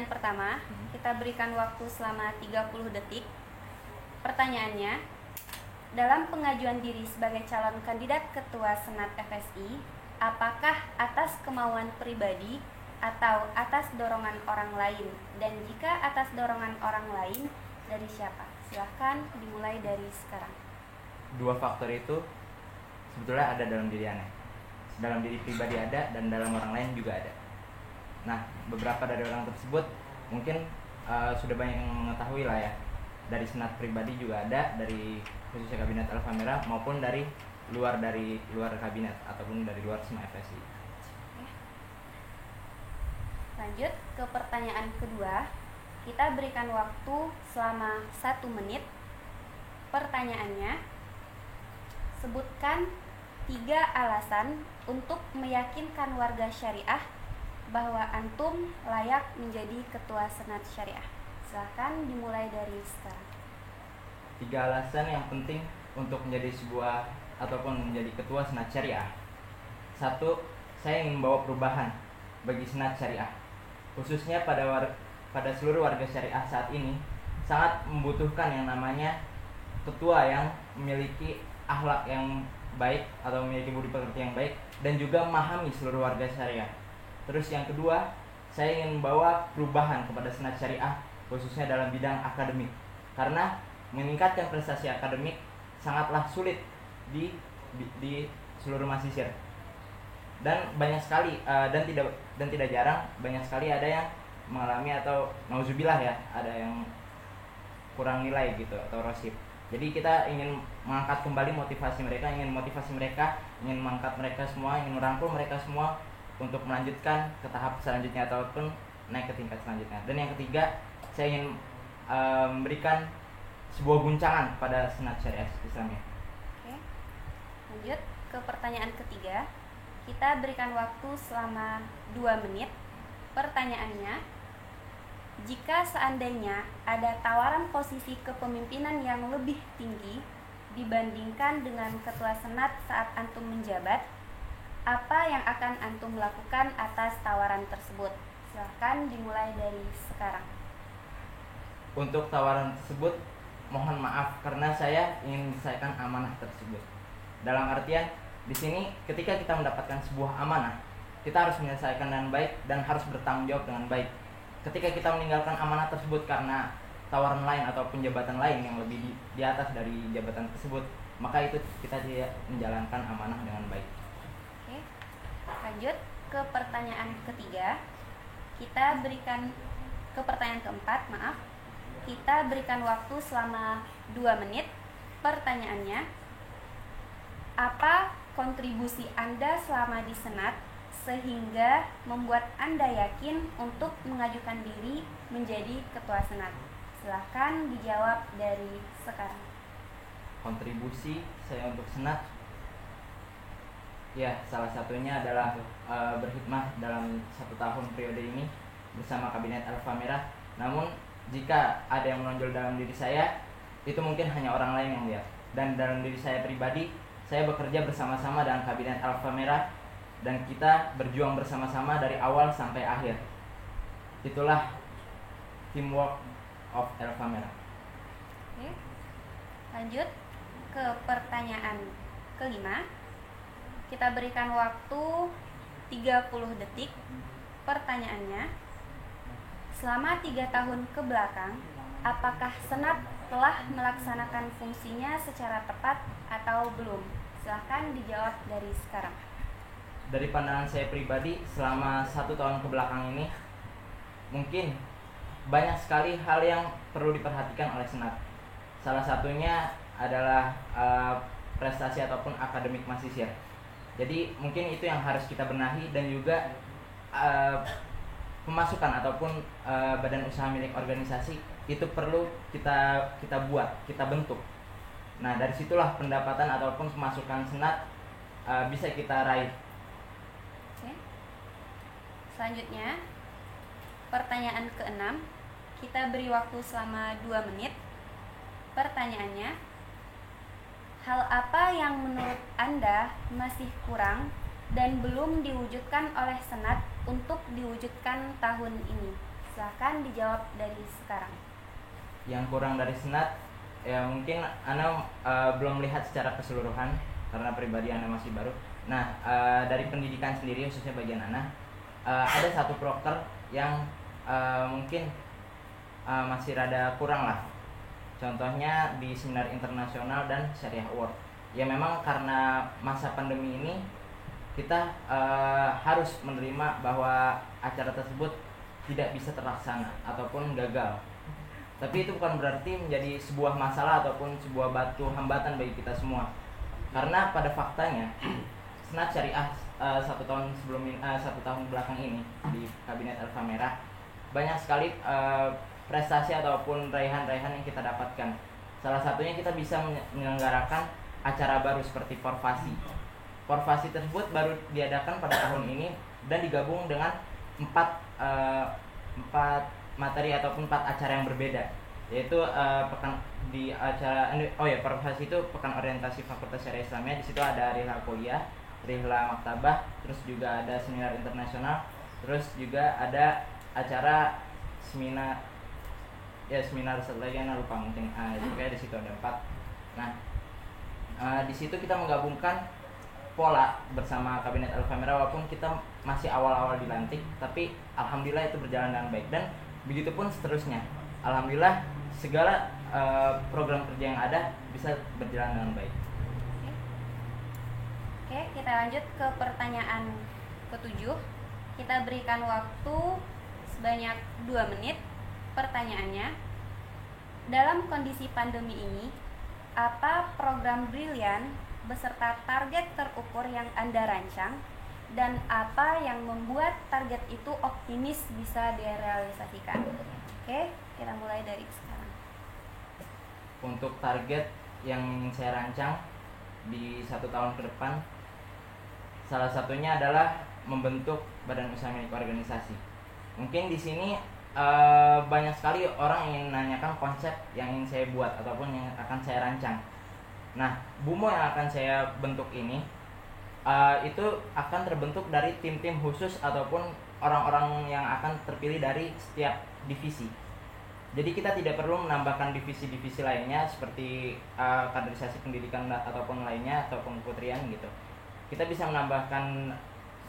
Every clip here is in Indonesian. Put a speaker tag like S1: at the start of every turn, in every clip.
S1: Pertanyaan pertama, kita berikan waktu selama 30 detik. Pertanyaannya, dalam pengajuan diri sebagai calon kandidat ketua Senat FSI, apakah atas kemauan pribadi atau atas dorongan orang lain? Dan jika atas dorongan orang lain, dari siapa? Silahkan dimulai dari sekarang.
S2: Dua faktor itu sebetulnya ada dalam diri Anda. Dalam diri pribadi ada dan dalam orang lain juga ada. Nah, beberapa dari orang tersebut mungkin sudah banyak yang mengetahui lah ya. Dari senat pribadi juga ada, dari khususnya kabinet Alfa Merah maupun dari luar kabinet ataupun dari luar Senat FSI.
S1: Lanjut ke pertanyaan kedua. Kita berikan waktu selama 1 menit. Pertanyaannya, sebutkan 3 alasan untuk meyakinkan warga syariah bahwa antum layak menjadi ketua Senat Syariah. Silahkan dimulai dari sekarang.
S2: 3 alasan yang penting untuk menjadi sebuah ataupun menjadi ketua Senat Syariah. 1, saya ingin membawa perubahan bagi Senat Syariah, khususnya pada seluruh warga syariah saat ini sangat membutuhkan yang namanya ketua yang memiliki akhlak yang baik atau memiliki budi pekerti yang baik dan juga memahami seluruh warga syariah. Terus yang kedua, saya ingin membawa perubahan kepada Senat Syariah khususnya dalam bidang akademik, karena meningkatkan prestasi akademik sangatlah sulit di seluruh mahasiswa. Dan banyak sekali dan tidak jarang banyak sekali ada yang mengalami atau nauzubillah ya, ada yang kurang nilai gitu atau rosip. Jadi kita ingin mengangkat kembali motivasi mereka, ingin mengangkat mereka semua, ingin merangkul mereka semua untuk melanjutkan ke tahap selanjutnya ataupun naik ke tingkat selanjutnya. Dan yang ketiga, saya ingin memberikan sebuah guncangan pada Senat Syariah Islamiyah.
S1: Oke. Lanjut ke pertanyaan ketiga. Kita berikan waktu selama 2 menit. Pertanyaannya, jika seandainya ada tawaran posisi kepemimpinan yang lebih tinggi dibandingkan dengan ketua Senat saat antum menjabat, apa yang akan antum lakukan atas tawaran tersebut? Silahkan dimulai dari sekarang.
S2: Untuk tawaran tersebut, mohon maaf karena saya ingin menyelesaikan amanah tersebut. Dalam artian, di sini ketika kita mendapatkan sebuah amanah, kita harus menyelesaikan dengan baik dan harus bertanggung jawab dengan baik. Ketika kita meninggalkan amanah tersebut karena tawaran lain ataupun jabatan lain yang lebih di atas dari jabatan tersebut, maka itu kita tidak menjalankan amanah dengan baik.
S1: Oke. Lanjut ke pertanyaan ketiga. Kita berikan ke pertanyaan keempat, maaf. Kita berikan waktu selama 2 menit. Pertanyaannya, apa kontribusi Anda selama di Senat sehingga membuat Anda yakin untuk mengajukan diri menjadi ketua Senat? Silahkan dijawab dari sekarang.
S2: Kontribusi saya untuk Senat, ya salah satunya adalah berkhidmat dalam 1 tahun periode ini bersama kabinet Alfa Merah. Namun jika ada yang menonjol dalam diri saya, itu mungkin hanya orang lain yang lihat. Dan dalam diri saya pribadi, saya bekerja bersama-sama dengan kabinet Alfa Merah dan kita berjuang bersama-sama dari awal sampai akhir. Itulah teamwork of Alfa Merah.
S1: Oke. Lanjut ke pertanyaan kelima. Kita berikan waktu 30 detik. Pertanyaannya, selama 3 tahun ke belakang, apakah Senat telah melaksanakan fungsinya secara tepat atau belum? Silahkan dijawab dari sekarang.
S2: Dari pandangan saya pribadi, selama 1 tahun ke belakang ini mungkin banyak sekali hal yang perlu diperhatikan oleh Senat. Salah satunya adalah prestasi ataupun akademik mahasiswa. Jadi mungkin itu yang harus kita benahi, dan juga pemasukan ataupun badan usaha milik organisasi itu perlu kita buat, kita bentuk. Nah, dari situlah pendapatan ataupun pemasukan Senat bisa kita raih.
S1: Oke. Selanjutnya, pertanyaan ke-6. Kita beri waktu selama 2 menit. Pertanyaannya, hal apa yang menurut Anda masih kurang dan belum diwujudkan oleh Senat untuk diwujudkan tahun ini? Silahkan dijawab dari sekarang.
S2: Yang kurang dari senat, ya mungkin Ana belum melihat secara keseluruhan karena pribadi Ana masih baru. Nah, dari pendidikan sendiri khususnya bagian Ana, ada satu proker yang mungkin masih rada kurang lah. Contohnya di seminar internasional dan syariah award. Ya memang karena masa pandemi ini kita harus menerima bahwa acara tersebut tidak bisa terlaksana ataupun gagal. Tapi itu bukan berarti menjadi sebuah masalah ataupun sebuah batu hambatan bagi kita semua. Karena pada faktanya Senat Syariah satu tahun belakang ini di Kabinet Alfa Merah banyak sekali prestasi ataupun raihan-raihan yang kita dapatkan. Salah satunya kita bisa menyelenggarakan acara baru seperti Porvasi. Porvasi tersebut baru diadakan pada tahun ini dan digabung dengan empat materi ataupun 4 acara yang berbeda, yaitu pekan di acara Porvasi itu pekan orientasi Fakultas Syariah Islamiyah. Di situ ada rihla kuliah, rihla maktabah, terus juga ada seminar internasional, terus juga ada acara seminar satu lagi Ana lupa mungkin kayak di situ ada 4. Nah, di situ kita menggabungkan pola bersama Kabinet Alfa Merah walaupun kita masih awal-awal dilantik, tapi alhamdulillah itu berjalan dengan baik dan begitupun seterusnya. Alhamdulillah segala program kerja yang ada bisa berjalan dengan baik.
S1: Oke, kita lanjut ke pertanyaan ke-7. Kita berikan waktu sebanyak 2 menit. Pertanyaannya, dalam kondisi pandemi ini, apa program brilian beserta target terukur yang Anda rancang dan apa yang membuat target itu optimis bisa direalisasikan? Oke, kita mulai dari sekarang.
S2: Untuk target yang saya rancang di 1 tahun ke depan, salah satunya adalah membentuk badan usaha milik organisasi. Mungkin di sini banyak sekali orang yang menanyakan konsep yang ingin saya buat ataupun yang akan saya rancang. Nah, BUMO yang akan saya bentuk ini itu akan terbentuk dari tim-tim khusus ataupun orang-orang yang akan terpilih dari setiap divisi. Jadi kita tidak perlu menambahkan divisi-divisi lainnya seperti kaderisasi pendidikan ataupun lainnya ataupun kementerian gitu. Kita bisa menambahkan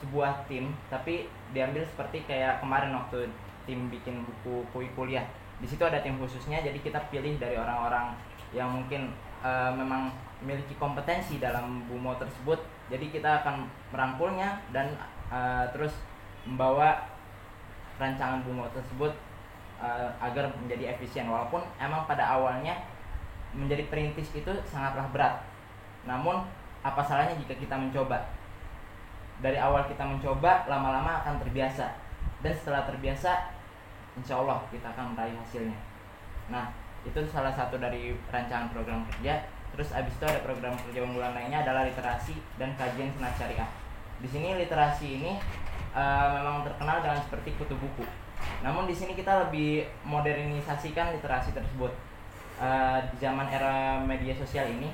S2: sebuah tim, tapi diambil seperti kayak kemarin waktu tim bikin buku kuliah. Di situ ada tim khususnya, jadi kita pilih dari orang-orang yang mungkin memang memiliki kompetensi dalam BUMO tersebut. Jadi kita akan merangkulnya dan terus membawa rancangan BUMO tersebut agar menjadi efisien. Walaupun emang pada awalnya menjadi perintis itu sangatlah berat, namun apa salahnya jika kita mencoba. Dari awal kita mencoba, lama-lama akan terbiasa, dan setelah terbiasa insya Allah kita akan meraih hasilnya. Nah, itu salah satu dari rancangan program kerja. Terus abis itu ada program kerja unggulan lainnya adalah literasi dan kajian senat syariah. Di sini literasi ini memang terkenal dengan seperti kutu buku. Namun di sini kita lebih modernisasikan literasi tersebut. Di zaman era media sosial ini,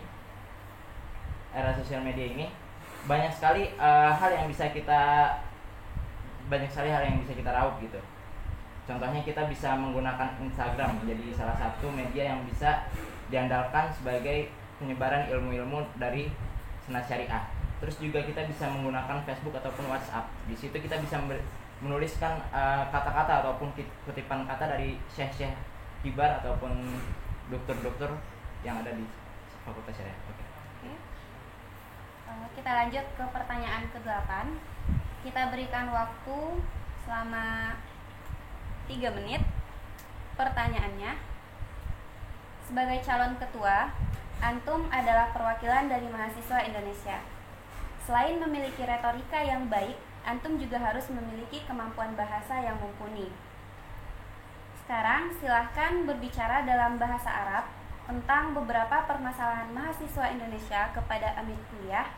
S2: era sosial media ini, banyak sekali hal yang bisa kita raup gitu. Contohnya kita bisa menggunakan Instagram menjadi salah satu media yang bisa diandalkan sebagai penyebaran ilmu-ilmu dari senat syariah. Terus juga kita bisa menggunakan Facebook ataupun WhatsApp. Di situ kita bisa menuliskan kata-kata ataupun kutipan kata dari syekh-syekh kibar ataupun dokter-dokter yang ada di Fakultas Syariah. Oke.
S1: Kita lanjut ke pertanyaan ke-8. Kita berikan waktu selama 3 menit. Pertanyaannya, sebagai calon ketua, Antum adalah perwakilan dari mahasiswa Indonesia. Selain memiliki retorika yang baik, Antum juga harus memiliki kemampuan bahasa yang mumpuni. Sekarang silahkan berbicara dalam bahasa Arab tentang beberapa permasalahan mahasiswa Indonesia kepada Amit Kuliah.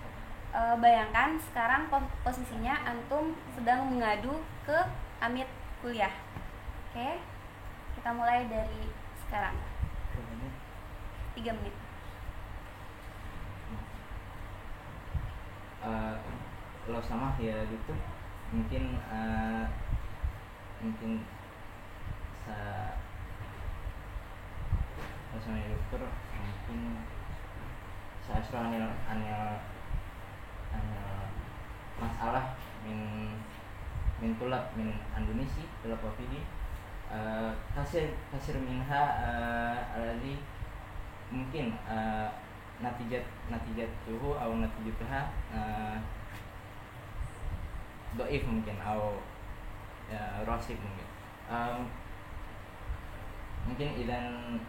S1: Bayangkan sekarang posisinya Antum sedang mengadu ke Amit Kuliah. Oke, kita mulai dari sekarang. 3 menit.
S2: Lo sama ya gitu mungkin bahasa dokter mungkin saya suruh anil masalah min tulab min Indonesia tulab wafidi kasir minha alladhi mungkin natijat tuhu atau natijatuha doif mungkin atau rosif mungkin mungkin idan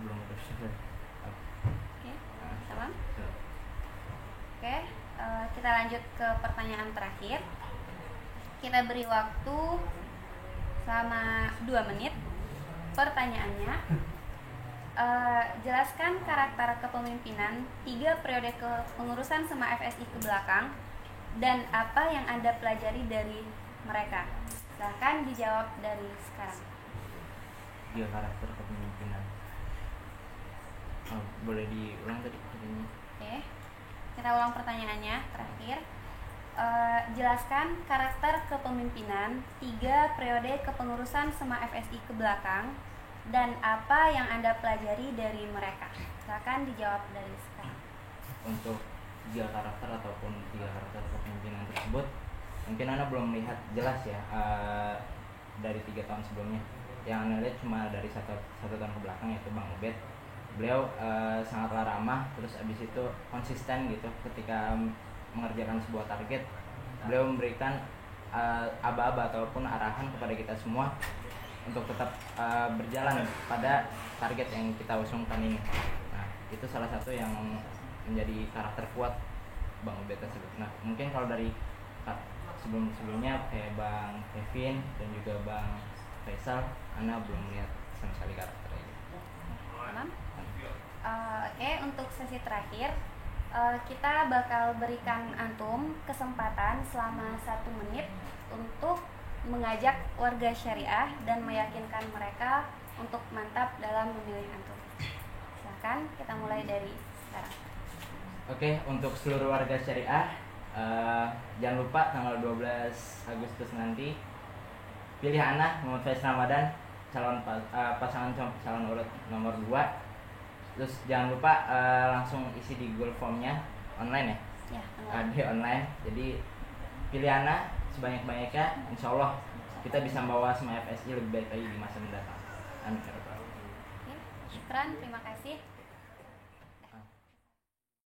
S2: belum terus.
S1: Oke, salam. Oke, kita lanjut ke pertanyaan terakhir. Kita beri waktu selama 2 menit. Pertanyaannya, jelaskan karakter kepemimpinan 3 periode kepengurusan SEMA FSI ke belakang dan apa yang Anda pelajari dari mereka. Silahkan dijawab dari sekarang.
S2: 3 karakter kepemimpinan. Boleh diulang tadi pertanyaannya?
S1: Oke, kita ulang pertanyaannya terakhir. Jelaskan karakter kepemimpinan 3 periode kepengurusan SEMA FSI ke belakang dan apa yang Anda pelajari dari mereka. Silakan dijawab dari sekarang.
S2: Untuk 3 karakter ataupun 3 karakter kepemimpinan tersebut mungkin Anda belum melihat jelas ya dari 3 tahun sebelumnya. Yang Anda lihat cuma dari satu tahun ke belakang, yaitu Bang Ubed. Beliau sangatlah ramah, terus abis itu konsisten gitu ketika mengerjakan sebuah target. Beliau memberikan aba-aba ataupun arahan kepada kita semua untuk tetap berjalan pada target yang kita usungkan ini. Nah, itu salah satu yang menjadi karakter kuat Bang Ubed tersebut. Nah, mungkin kalau dari sebelumnya kayak Bang Kevin dan juga Bang Faisal, Ana belum melihat sama sekali karakter ini.
S1: Oke, untuk sesi terakhir kita bakal berikan antum kesempatan selama 1 menit untuk mengajak warga syariah dan meyakinkan mereka untuk mantap dalam memilih antum. Silakan, kita mulai dari sekarang.
S2: Oke, untuk seluruh warga syariah, jangan lupa tanggal 12 Agustus nanti pilih Ana Muhammad Faiz Ramadan, pasangan calon urut nomor 2. Terus jangan lupa langsung isi di Google Form-nya online ya? Di online. Jadi pilih Ana sebanyak-banyaknya, insya Allah kita bisa membawa SEMA FSI lebih baik lagi di masa mendatang. Amin.
S1: Syukran, terima kasih.